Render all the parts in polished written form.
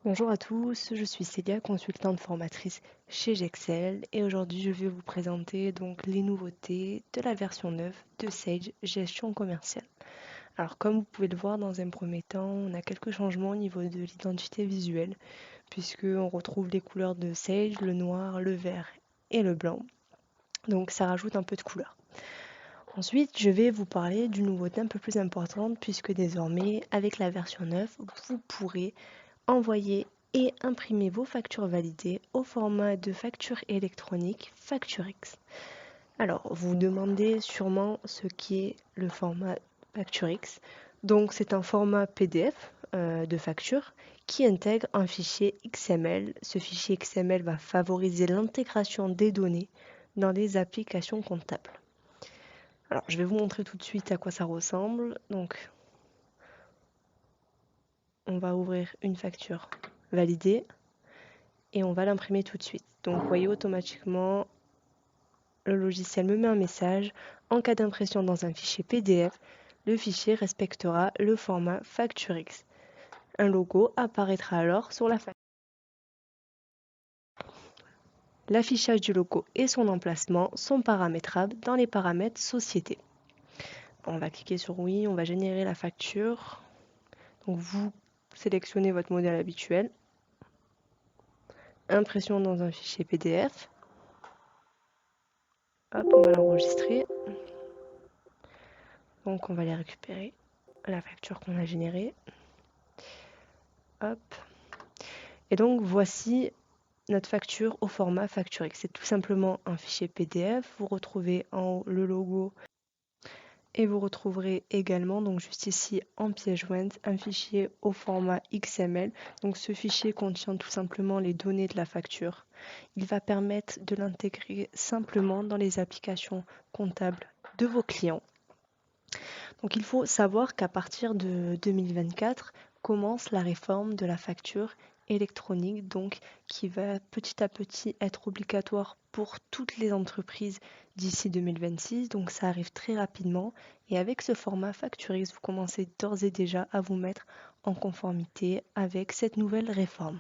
Bonjour à tous, je suis Célia, consultante formatrice chez Gexcel et aujourd'hui je vais vous présenter donc les nouveautés de la version 9 de Sage Gestion commerciale. Alors comme vous pouvez le voir dans un premier temps, on a quelques changements au niveau de l'identité visuelle puisque on retrouve les couleurs de Sage, le noir, le vert et le blanc. Donc ça rajoute un peu de couleur. Ensuite, je vais vous parler d'une nouveauté un peu plus importante puisque désormais avec la version 9, vous pourrez envoyer et imprimer vos factures validées au format de facture électronique FactureX. Alors, vous vous demandez sûrement ce qu'est le format FactureX. Donc, c'est un format PDF de facture qui intègre un fichier XML. Ce fichier XML va favoriser l'intégration des données dans les applications comptables. Alors, je vais vous montrer tout de suite à quoi ça ressemble. Donc, on va ouvrir une facture validée et on va l'imprimer tout de suite. Donc vous voyez automatiquement, le logiciel me met un message. En cas d'impression dans un fichier PDF, le fichier respectera le format FactureX. Un logo apparaîtra alors sur la facture. L'affichage du logo et son emplacement sont paramétrables dans les paramètres société. On va cliquer sur oui, on va générer la facture. Donc vous sélectionnez votre modèle habituel. Impression dans un fichier PDF. Hop, on va l'enregistrer. Donc on va aller récupérer la facture qu'on a générée. Hop. Et donc voici notre facture au format FactureX. C'est tout simplement un fichier PDF. Vous retrouvez en haut le logo et vous retrouverez également, donc juste ici en pièce jointe, un fichier au format XML. Donc ce fichier contient tout simplement les données de la facture. Il va permettre de l'intégrer simplement dans les applications comptables de vos clients. Donc il faut savoir qu'à partir de 2024 commence la réforme de la facture électronique, donc qui va petit à petit être obligatoire pour toutes les entreprises d'ici 2026. Donc ça arrive très rapidement et avec ce format FactureX, vous commencez d'ores et déjà à vous mettre en conformité avec cette nouvelle réforme.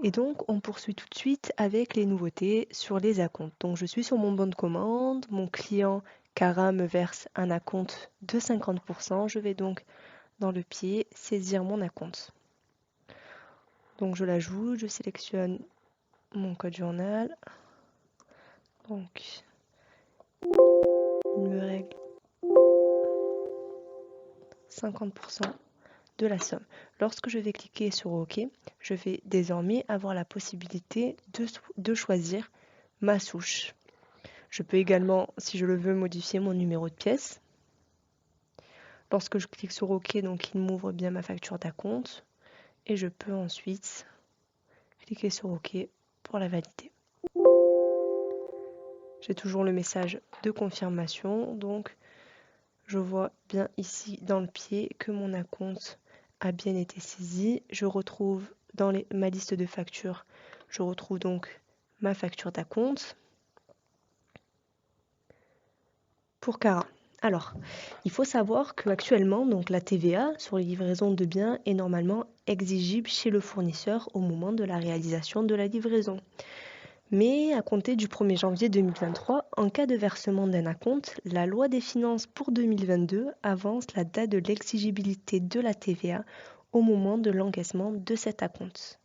Et donc, on poursuit tout de suite avec les nouveautés sur les acomptes. Donc, je suis sur mon bon de commande. Mon client Cara me verse un acompte de 50%. Je vais donc dans le pied saisir mon acompte. Donc, je l'ajoute, je sélectionne mon code journal. Donc, il me règle 50% de la somme. Lorsque je vais cliquer sur OK, je vais désormais avoir la possibilité de choisir ma souche. Je peux également, si je le veux, modifier mon numéro de pièce. Lorsque je clique sur OK, donc il m'ouvre bien ma facture d'acompte et je peux ensuite cliquer sur OK pour la valider. J'ai toujours le message de confirmation, donc je vois bien ici dans le pied que mon acompte a bien été saisi. Je retrouve dans ma liste de factures, je retrouve donc ma facture d'acompte pour Cara. Alors, il faut savoir qu'actuellement, donc la TVA sur les livraisons de biens est normalement exigible chez le fournisseur au moment de la réalisation de la livraison. Mais à compter du 1er janvier 2023, en cas de versement d'un acompte, la loi des finances pour 2022 avance la date de l'exigibilité de la TVA au moment de l'encaissement de cet acompte.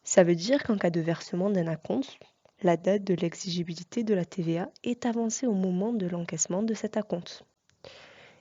Ça veut dire qu'en cas de versement d'un acompte, la date de l'exigibilité de la TVA est avancée au moment de l'encaissement de cet acompte.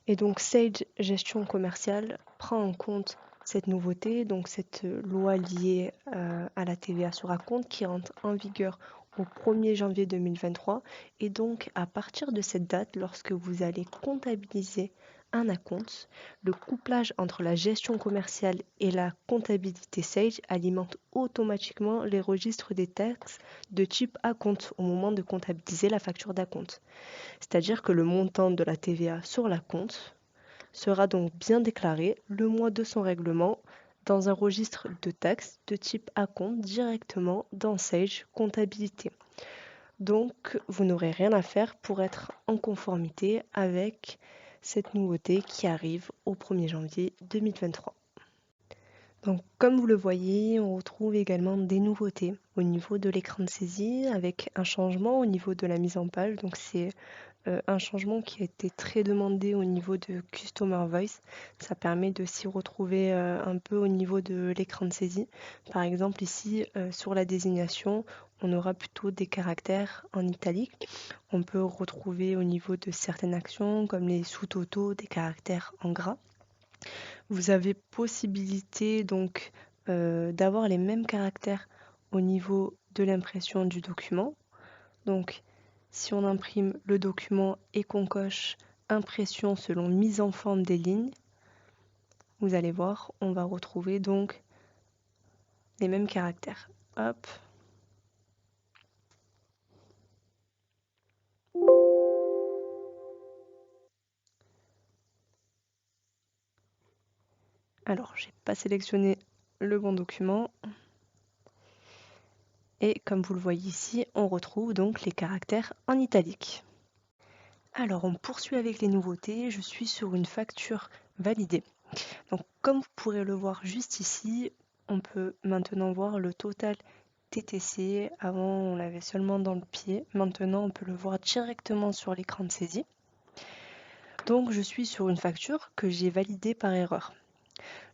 Et donc Sage Gestion commerciale prend en compte cette nouveauté, donc cette loi liée à la TVA sur acompte qui entre en vigueur au 1er janvier 2023. Et donc à partir de cette date, lorsque vous allez comptabiliser un acompte, le couplage entre la gestion commerciale et la comptabilité Sage alimente automatiquement les registres des taxes de type acompte au moment de comptabiliser la facture d'acompte. C'est-à-dire que le montant de la TVA sur l'acompte sera donc bien déclaré le mois de son règlement dans un registre de taxes de type acompte directement dans Sage Comptabilité. Donc, vous n'aurez rien à faire pour être en conformité avec cette nouveauté qui arrive au 1er janvier 2023. Donc, comme vous le voyez, on retrouve également des nouveautés au niveau de l'écran de saisie avec un changement au niveau de la mise en page. Donc, c'est un changement qui a été très demandé au niveau de Customer Voice. Ça permet de s'y retrouver un peu au niveau de l'écran de saisie. Par exemple, ici, sur la désignation, on aura plutôt des caractères en italique. On peut retrouver au niveau de certaines actions, comme les sous-totaux, des caractères en gras. Vous avez possibilité donc d'avoir les mêmes caractères au niveau de l'impression du document. Donc, si on imprime le document et qu'on coche impression selon mise en forme des lignes, vous allez voir, on va retrouver donc les mêmes caractères. Hop. Alors, j'ai pas sélectionné le bon document. Et comme vous le voyez ici, on retrouve donc les caractères en italique. Alors, on poursuit avec les nouveautés. Je suis sur une facture validée. Donc, comme vous pourrez le voir juste ici, on peut maintenant voir le total TTC. Avant, on l'avait seulement dans le pied. Maintenant, on peut le voir directement sur l'écran de saisie. Donc, je suis sur une facture que j'ai validée par erreur.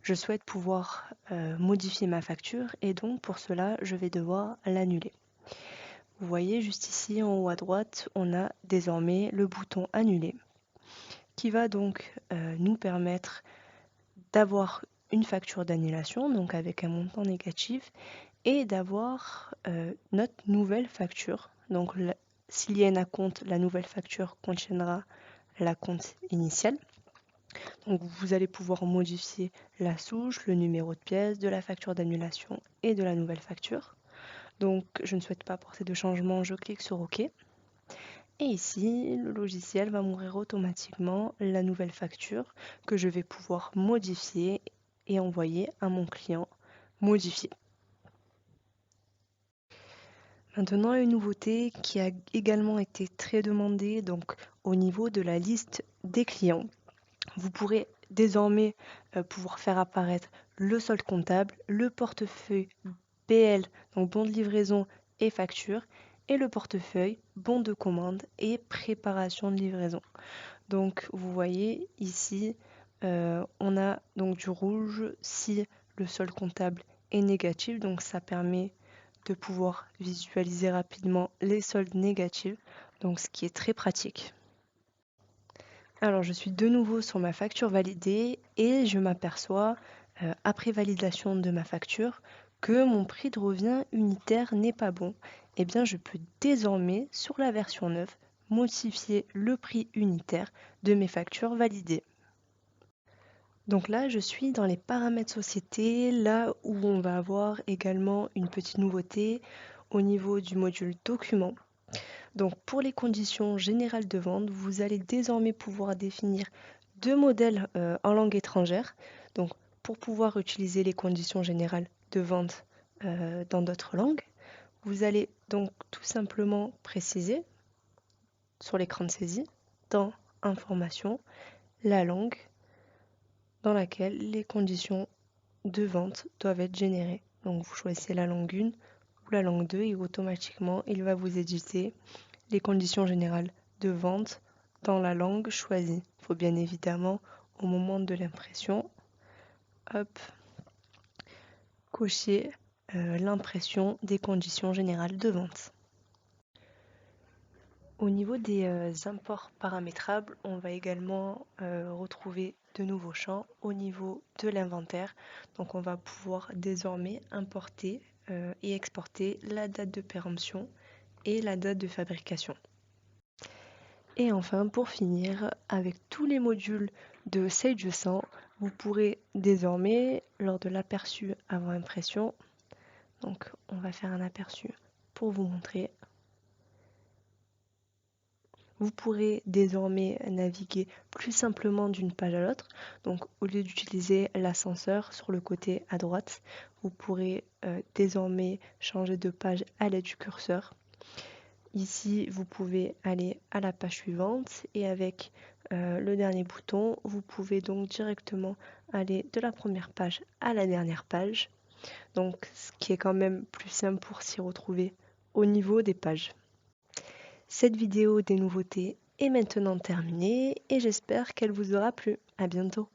Je souhaite pouvoir modifier ma facture et donc pour cela, je vais devoir l'annuler. Vous voyez juste ici en haut à droite, on a désormais le bouton annuler qui va donc nous permettre d'avoir une facture d'annulation, donc avec un montant négatif, et d'avoir notre nouvelle facture. Donc s'il y a un acompte, la nouvelle facture contiendra l'acompte initial. Donc vous allez pouvoir modifier la souche, le numéro de pièce, de la facture d'annulation et de la nouvelle facture. Donc je ne souhaite pas apporter de changement, je clique sur OK. Et ici, le logiciel va m'ouvrir automatiquement la nouvelle facture que je vais pouvoir modifier et envoyer à mon client modifié. Maintenant, une nouveauté qui a également été très demandée donc au niveau de la liste des clients. Vous pourrez désormais pouvoir faire apparaître le solde comptable, le portefeuille BL, donc bon de livraison et facture, et le portefeuille bon de commande et préparation de livraison. Donc vous voyez ici, on a donc du rouge si le solde comptable est négatif, donc ça permet de pouvoir visualiser rapidement les soldes négatifs, donc ce qui est très pratique. Alors je suis de nouveau sur ma facture validée et je m'aperçois, après validation de ma facture, que mon prix de revient unitaire n'est pas bon. Eh bien je peux désormais, sur la version 9, modifier le prix unitaire de mes factures validées. Donc là, je suis dans les paramètres société, là où on va avoir également une petite nouveauté au niveau du module document. Donc pour les conditions générales de vente, vous allez désormais pouvoir définir deux modèles en langue étrangère. Donc pour pouvoir utiliser les conditions générales de vente dans d'autres langues, vous allez donc tout simplement préciser sur l'écran de saisie, dans Information, la langue dans laquelle les conditions de vente doivent être générées. Donc vous choisissez la langue 1 ou la langue 2 et automatiquement il va vous éditer les conditions générales de vente dans la langue choisie. Il faut bien évidemment au moment de l'impression, hop, cocher l'impression des conditions générales de vente. Au niveau des imports paramétrables, on va également retrouver de nouveaux champs au niveau de l'inventaire. Donc on va pouvoir désormais importer et exporter la date de péremption et la date de fabrication. Et enfin, pour finir, avec tous les modules de Sage 100, vous pourrez désormais, lors de l'aperçu avant impression, donc on va faire un aperçu pour vous montrer. Vous pourrez désormais naviguer plus simplement d'une page à l'autre. Donc au lieu d'utiliser l'ascenseur sur le côté à droite, vous pourrez désormais changer de page à l'aide du curseur. Ici, vous pouvez aller à la page suivante et avec le dernier bouton, vous pouvez donc directement aller de la première page à la dernière page. Donc, ce qui est quand même plus simple pour s'y retrouver au niveau des pages. Cette vidéo des nouveautés est maintenant terminée et j'espère qu'elle vous aura plu. À bientôt.